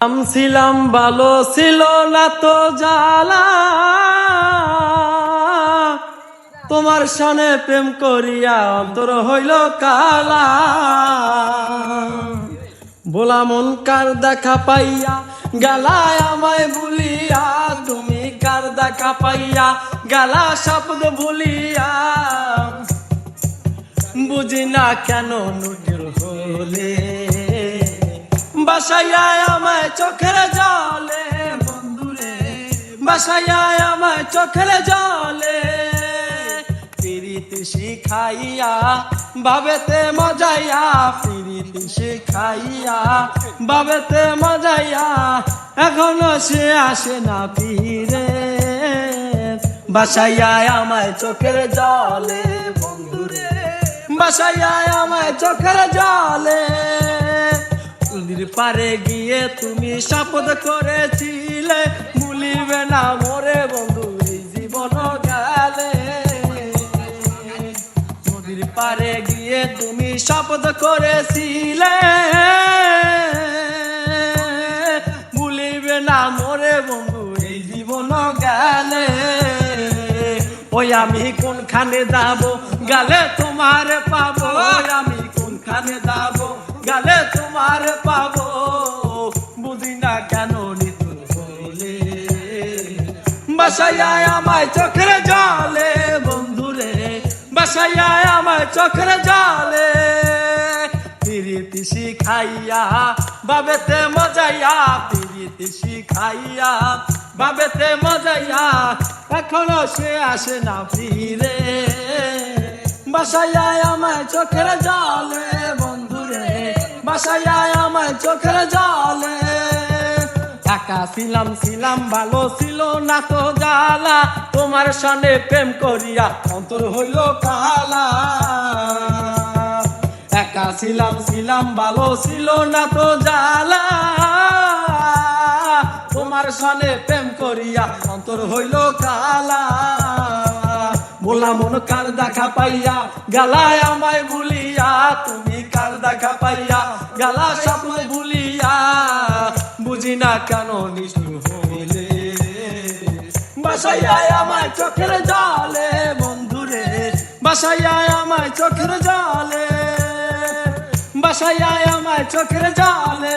ছিলাম ভালো ছিল না তো জ্বালা, তোমার সনে প্রেম করিয়া অন্তর হইল কালা। ভোলা মন কার দেখা পাইয়া গালায় আমায় ভুলিয়া, তুমি কার দেখা পাইয়া গালা শব্দ ভুলিয়া। বুঝি না কেন নুটুর হলে বাসাইয়া আমায় চোখের জলে, বন্ধুরে বাসাইয়া আমায় চোখের জলে। প্রীতি শিখাইয়া বাবেতে মজাইয়া, প্রীতি শিখাইয়া বাবেতে মজাইয়া। এখনো সে আসে না ফিরে, বাসাইয়া আমায় চোখের জলে, বন্ধুরে বাসাইয়া আমায় চোখের জলে। নদীর পারে গিয়ে তুমি শপথ করেছিলে, ভুলিবে না মোরে বন্ধু এই জীবন গেলে। নদীর পারে গিয়ে তুমি শপথ করেছিলে, ভুলিবে না মোরে বন্ধু এই জীবন গেলে। ওই আমি কোনখানে যাবো গেলে তোমার পাবো, আমি কোনখানে যাবো গেলে তোমার পাবো। বুঝি না কেন নিতুর হলে বাসাইয়া আমায় চোখের জলে, বন্ধুরে বাসাইয়া আমায় চোখের জলে। প্রীতি শিখাইয়া বাবেতে মজাইয়া, প্রীতি শিখাইয়া বাবেতে মজাইয়া। এখনো সে আসে না ফিরে, বাসাইয়া আমায় চোখের জলে, বন্ধুরে বাসাইয়া আমায় চোখের জলে। একা ছিলাম ছিলাম ভালো ছিল না তো জ্বালা, তোমার সনে প্রেম করিয়া অন্তর হইল কালা। একা ছিলাম ছিলাম ভালো ছিল না তো জ্বালা, তোমার সনে প্রেম করিয়া অন্তর হইল কালা। ভোলা মন কার দেখা পাইয়া গালায় আমায় ভুলিয়া, তুমি কার দেখা পাইয়া গালা স্বপ্ন ভুলিয়া। বুঝি না কেন নিষ্ঠুর হইলে বাসাইয়া আমায় চোখের জলে, বন্ধুরে বাসাইয়া আমায় চোখের জলে, বাসাইয়া আমায় চোখের জলে।